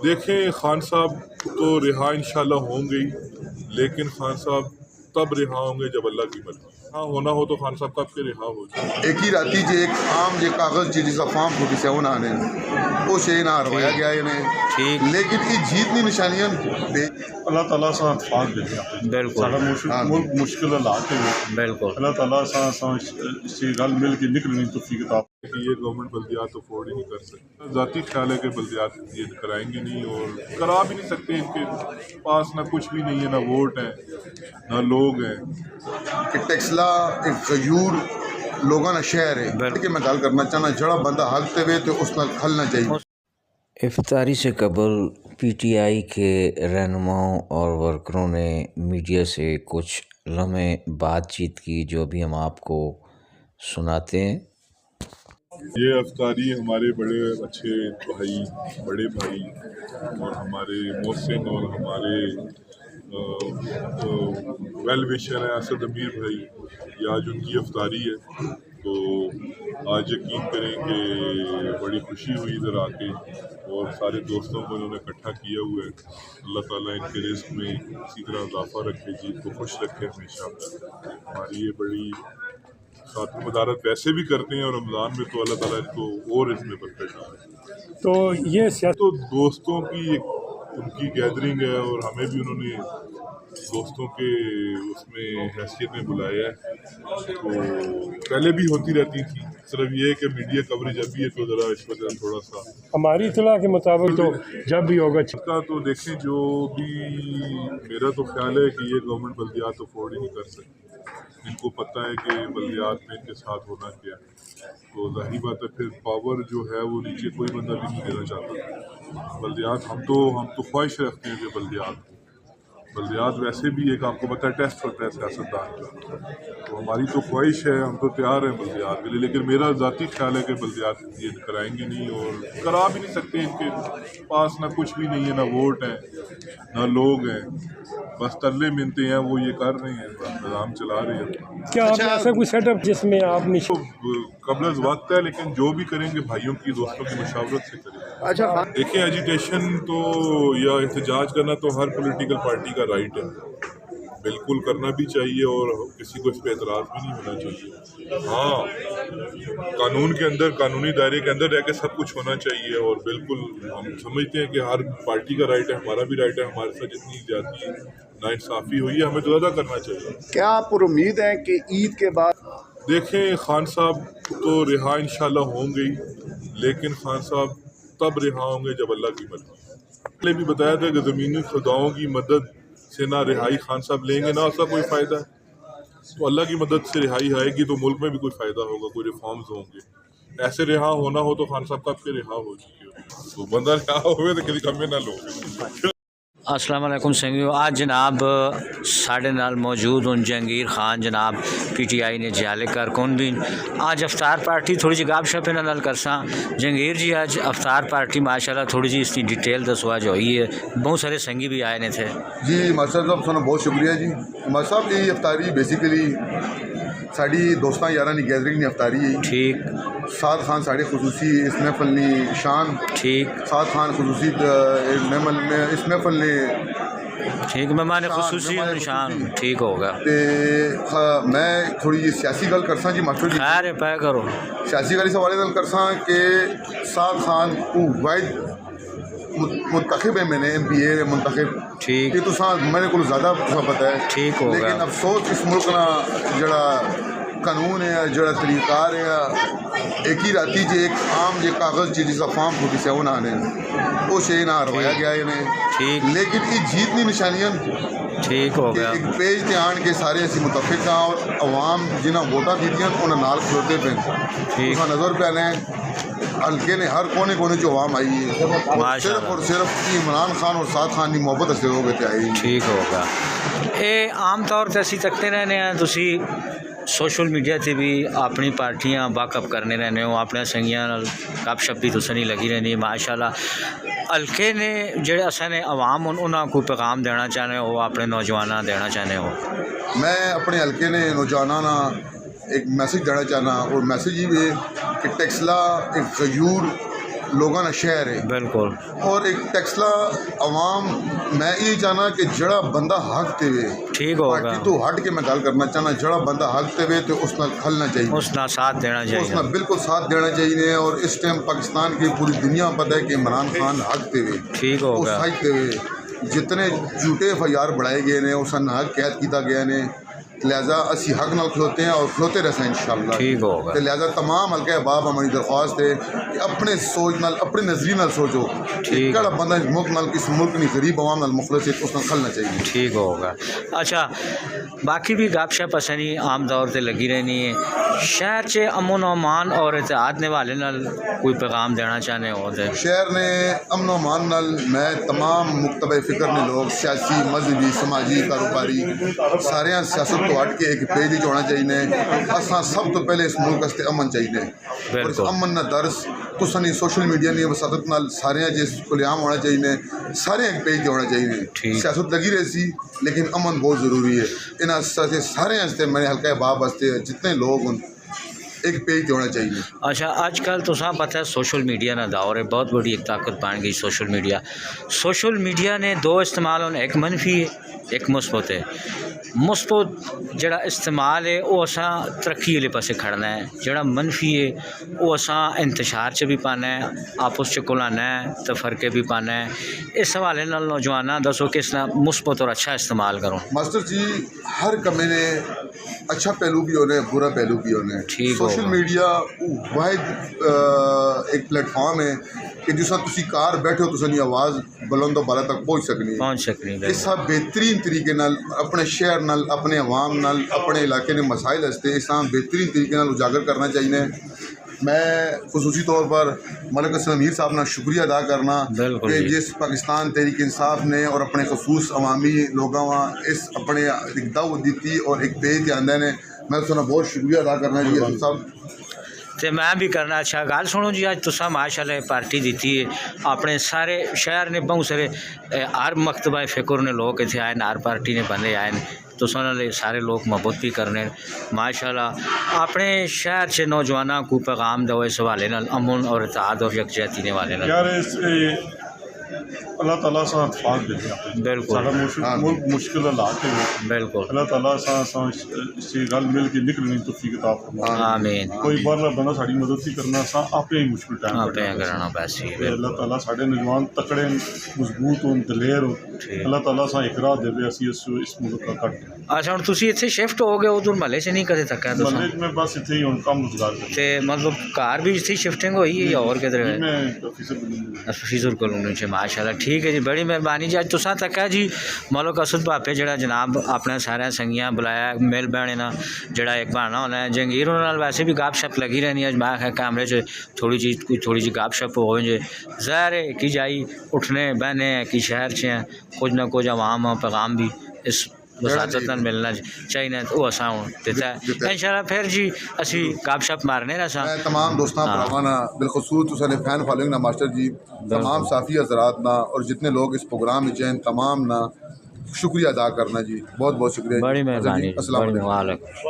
دیکھیں خان صاحب تو رہا انشاءاللہ ہوں گے ہی، لیکن خان صاحب تب رہا ہوں گے جب اللہ کی مرضی ہاں ہونا ہو تو خان صاحب کب کے رہا ہو جائے۔ ایک ہی راتی جی ایک عام جی کاغذ جی جسا فارم 47 آنے وہ شے نہ روایا گیا ہے لیکن یہ جیتنی نشانیاں اللہ تعالیٰ سے اتفاق دے دیا بالکل ملک مشکل حالات ہے بالکل اللہ تعالیٰ سے گل مل کے نکلنی توفیق عطا کہ یہ گورنمنٹ بلدیات افورڈ ہی نہیں کر سکتی۔ ذاتی خیال ہے کہ بلدیات یہ کرائیں گے نہیں اور کرا بھی نہیں سکتے، ان کے پاس نہ کچھ بھی نہیں ہے، نہ ووٹ ہیں نہ لوگ ہیں۔ کہ ٹیکسلا ایک غیور لوگوں نے شہر ہے کہ میں گل کرنا چاہنا جڑا بندہ حلتے ہوئے تو اس پر کھلنا چاہیے۔ افطاری سے قبل پی ٹی آئی کے رہنماؤں اور ورکروں نے میڈیا سے کچھ لمحے بات چیت کی جو بھی ہم آپ کو سناتے ہیں۔ یہ افطاری ہمارے بڑے اچھے بھائی، بڑے بھائی اور ہمارے محسن اور ہمارے ویل وشر ہیں اسد امیر بھائی، یہ آج ان کی افطاری ہے، تو آج یقین کریں کہ بڑی خوشی ہوئی ادھر آ کے، اور سارے دوستوں کو انہوں نے اکٹھا کیا ہوا ہے۔ اللہ تعالیٰ ان کے رزق میں اسی طرح اضافہ رکھے جی، کو خوش رکھے ہمیشہ۔ ہماری یہ بڑی ساتھ مدارت ویسے بھی کرتے ہیں اور رمضان میں تو اللہ تعالیٰ ان کو اور اس میں برکت ڈالے۔ تو یہ سیاست تو دوستوں کی ایک ان کی گیدرنگ ہے اور ہمیں بھی انہوں نے دوستوں کے اس میں حیثیت میں بلایا ہے، تو پہلے بھی ہوتی رہتی تھی، صرف یہ کہ میڈیا کوریج ابھی ہے تو ذرا اس وجہ تھوڑا سا ہماری اطلاع کے مطابق تو جب بھی ہوگا کا تو دیکھیں، جو بھی میرا تو خیال ہے کہ یہ گورنمنٹ بلدیات افورڈ ہی نہیں کر سکتی۔ ان کو پتہ ہے کہ بلدیات میں ان کے ساتھ ہونا کیا ہے، تو ظاہری بات ہے پھر پاور جو ہے وہ نیچے کوئی بندہ بھی نہیں دینا چاہتا۔ بلدیات ہم تو خواہش رکھتے ہیں کہ بلدیات ویسے بھی ایک آپ کو پتہ ہے ٹیسٹ ہوتا ہے سیاستدان کا، تو ہماری تو خواہش ہے، ہم تو تیار ہیں بلدیات کے لیے، لیکن میرا ذاتی خیال ہے کہ بلدیات یہ کرائیں گے نہیں اور کرا بھی نہیں سکتے، ان کے پاس نہ کچھ بھی نہیں ہے، نہ ووٹ ہیں نہ لوگ ہیں، بس ترلے منتے ہیں وہ یہ کر رہے ہیں، نظام چلا رہے ہیں۔ کیا آپ نے ایسا کوئی سیٹ اپ جس میں آپ نے قبل از وقت ہے، لیکن جو بھی کریں گے بھائیوں کی دوستوں کی مشاورت سے کریں گے۔ دیکھیں ایجیٹیشن تو یا احتجاج کرنا تو ہر پولیٹیکل پارٹی کا رائٹ ہے، بالکل کرنا بھی چاہیے اور کسی کو اس پہ اعتراض بھی نہیں ہونا چاہیے۔ ہاں قانون کے اندر، قانونی دائرے کے اندر رہ کے سب کچھ ہونا چاہیے، اور بالکل ہم سمجھتے ہیں کہ ہر پارٹی کا رائٹ ہے، ہمارا بھی رائٹ ہے، ہمارے ساتھ جتنی زیادتی ناانصافی ہوئی ہے ہمیں تو زیادہ کرنا چاہیے۔ کیا آپ پر امید ہیں کہ عید کے بعد دیکھیں خان صاحب تو رہا انشاءاللہ ہوں گے ہی، لیکن خان صاحب تب رہا ہوں گے جب اللہ کی مرضی۔ پہلے بھی بتایا تھا کہ زمینی خداؤں کی مدد سے نہ رہائی خان صاحب لیں گے نہ اس کا کوئی فائدہ ہے، تو اللہ کی مدد سے رہائی آئے گی تو ملک میں بھی کوئی فائدہ ہوگا، کوئی ریفارمز ہوں گے۔ ایسے رہا ہونا ہو تو خان صاحب کب کے رہا ہو چکے ہو، تو بندہ رہا ہوئے تو کسی کم میں نہ لو۔ السلام علیکم سنگیو، آج جناب ساڑھے نال موجود ان جہانگیر خان جناب پی ٹی آئی نے جیالے کارکن بھی آج افطار پارٹی تھوڑی جی گپ شپ نال کرساں۔ جہانگیر جی آج افطار پارٹی ماشاءاللہ تھوڑی جی اس کی ڈیٹیل دسوا جو ہوئی ہے، بہت سارے سنگی بھی آئے نے تھے۔ جی مارشل صاحب سنو بہت شکریہ جی۔ مارشل صاحب یہ افطاری بیسیکلی ساری دوستاں یاراں دی گیدرنگ نے افطاری ہے۔ ٹھیک، سعد خان ساڑھے خصوصی اس محفل نے شان، ٹھیک سعد خان خصوصی اس محفل نے ٹھیک، مہمان خصوصی نشان ٹھیک ہوگا۔ میں تھوڑی جی سیاسی گل کرساں جی ماسٹر جی، خیر پہ کرو۔ سیاسی گل اس حوالے نال کرساں کہ سعد خان کو واحد منتخب ہے، میں نے ایم پی اے منتخب، ٹھیک، یہ تو میرے کو زیادہ پتہ ہے، ٹھیک ہوگا۔ لیکن افسوس اس ملک نا جڑا قانون ہے جڑا طریقہ کار ہے، ایک ہی راتی جی ایک عام جی کاغذ جی جسا فارم 47 آنے وہ شے نہ روایا گیا ہے، لیکن یہ جیتنی نشانیاں ٹھیک ہو گیا۔ ایک پیج تے آن کے سارے اسی متفق ہاں، اور عوام جنہاں ووٹاں دیتیاں انہاں نال کھلوتے پہ ٹھیک، نظر پہ لیں ہلکے نے ہر کونے کونے جو عوام آئی ہے، صرف اور صرف عمران خان اور سعد خان کی محبت سے لوگ اتنے آئی۔ ٹھیک ہوگا۔ یہ عام طور تے اسی تکتے رہنے ہیں، تسی سوشل میڈیا تے بھی اپنی پارٹیاں واک اپ کرنے رہنے ہو، اپنے سنگیاں نال گپ شپ بھی تسیں نہیں لگی رہنی ماشاءاللہ۔ ہلکے نے جڑے اصل نے عوام انہاں کو پیغام دینا چاہنے ہو، اپنے نوجواناں دینا چاہنے ہو؟ میں اپنے ہلکے نے نوجواناں ایک میسج دینا چاہنا، اور میسج یہ ہے کہ ٹیکسلا ایک غیور لوگوں کا شہر ہے بالکل اور ایک ٹیکسلا عوام میں یہ چاہنا کہ جڑا بندہ حق تے وے ٹھیک ہوگا پارٹی تو ہٹ کے میں گل کرنا چاہنا جڑا بندہ حق تے وے تو اس نال کھلنا چاہیے اس کا ساتھ دینا اس چاہیے میں بالکل ساتھ دینا چاہیے اور اس ٹائم پاکستان کی پوری دنیا پتہ ہے کہ عمران خان حق تے وے ٹھیک اس ہوگا حق تے وے جتنے جھوٹے FIR بڑھائے گئے نے اس حق قید کیتا گیا نے لہذا اسی حق نال کھلوتے ہیں اور کھلوتے رہتے ہیں انشاءاللہ ٹھیک ہوگا تے لہذا تمام حلقہ احباب ہماری درخواست ہے کہ اپنے سوچ نال اپنے نظریے نال سوچو کہ کہڑا بندہ اس ملک نال اس ملک نہیں غریب عوام نال مخلص ہے اس نال کھلنا چاہیے ٹھیک ہوگا اچھا باقی بھی گپ شپ اسنی عام طور سے لگی رہنی ہے شہر چ امن و امان اور اتحاد نے والے نال کوئی پیغام دینا چاہنے ہو تے شہر نے امن و امان نال میں تمام مکتبہ فکر نے لوگ سیاسی مذہبی سماجی کاروباری سارے سیاست تو ہٹ کے ایک پیج ہی ہونا چاہیے اساں سب تو پہلے اس ملک واسطے امن چاہیے اور اس امن نہ درس تو سنی سوشل میڈیا نے وساطت نال سارے جس کلیام ہونا چاہیے سارے ایک پیج ہونا چاہیے سیاست لگی رہی سی لیکن امن بہت ضروری ہے انہاں سارے واسطے میرے حلقہ احباب واسطے جتنے لوگ ان ایک پیج ہونا چاہیے اچھا اج کل تو پتہ ہے سوشل میڈیا نہ دور ہے بہت بڑی ایک طاقت بن گئی سوشل میڈیا نے دو استعمال ہونے ایک منفی ہے ایک مثبت ہے مثبت جڑا استعمال ہے وہ اساں ترقی والے پاسے کھڑنا ہے جڑا منفی ہے وہ اساں انتشار چ بھی پانا ہے آپس چ کلانا ہے تفرقے بھی پانا ہے اس حوالے نال نوجواناں دسو کہ اس طرح مثبت اور اچھا استعمال کرو ماسٹر جی ہر کمے نے اچھا پہلو بھی ہونے برا پہلو بھی ہونے سوشل میڈیا واحد ایک پلیٹ فارم ہے کہ جس طرح تسی کار بیٹھے ہو تسانی آواز بلند و بالا تک پہنچ سکنی اس طرح بہترین طریقے نال اپنے شہر نال اپنے عوام نال اپنے علاقے نے مسائل ہستے اس طرح بہترین طریقے نال اجاگر کرنا چاہیے میں خصوصی طور پر ملک اسلم میر صاحب نے شکریہ ادا کرنا کہ جس پاکستان تحریک انصاف نے اور اپنے خصوص عوامی لوگوں اس اپنے ایک دعوت دیتی اور ایک پیج کے اندر نے میں اس کا بہت شکریہ ادا کرنا جی اسد صاحب تے میں بھی کرنا اچھا گل سنو جی اج تساں ماشاءاللہ پارٹی دیتی ہے اپنے سارے شہر نے بہت سارے ہر مکتبہ فکر نے لوگ اتنے آئے ہر پارٹی نے بندے آئے تو سارے لوگ محبت بھی کرنے ماشاءاللہ اپنے شہر سے نوجوانوں کو پیغام دو اس حوالے نال امن اور اتحاد اور یکجہتی نے والے نال یار اس اللہ تعالیٰ سے اتفاق دے بالکل سارا ملک مشکل حالات ہے بالکل اللہ تعالیٰ سے گل مل کے نکلنے توفیق عطا فرمائے آمین کوئی باہرلا بندہ ساری مدد نہیں کرنا سا آپ ہی مشکل ٹائم کرنا پیسی اللہ تعالیٰ سارے نوجوان تکڑے مضبوط ہوں دلیر ہوں اللہ تعالیٰ سے ایک راہ دے اسی اس ملک کا کٹ اچھا ہوں تسی اتنے شفٹ ہو گئے ادھر محلے سے نہیں کدے تک محلے میں بس اتنے ہی ہوں کام روزگار تے مطلب کار بھی اتنی شفٹنگ ہوئی ہے یا اور کدھر ہے میں فیضر کالونی سے ماشاءاللہ ٹھیک ہے جی بڑی مہربانی جی اج تساں تک ہے جی مولوک اسد بھاپے جڑا جناب اپنا سارا سنگیاں بلایا میل بہنے نا جڑا ایک بہانا ہونا ہے جنگیر نال ویسے بھی گپ شپ لگی رہنی ہے میں ہے کیمرے سے تھوڑی جی گپ شپ ہو جائے ظاہر ہے کہ جائی اٹھنے بہنے ہیں کہ شہر سے ہیں کچھ نہ کچھ عوام پیغام بھی اس وساطت ملنا چاہیے تو وہ اساں دیتا ہے انشاءاللہ پھر جی اسی گپ شپ مارنے رہا میں تمام دوستاں پراوانا بالخصوص تساں فین فالوئنگ نا ماسٹر جی تمام صافی حضرات نا اور جتنے لوگ اس پروگرام میں چین تمام نا شکریہ ادا کرنا جی بہت بہت شکریہ بڑی مہربانی السلام علیکم وعلیکم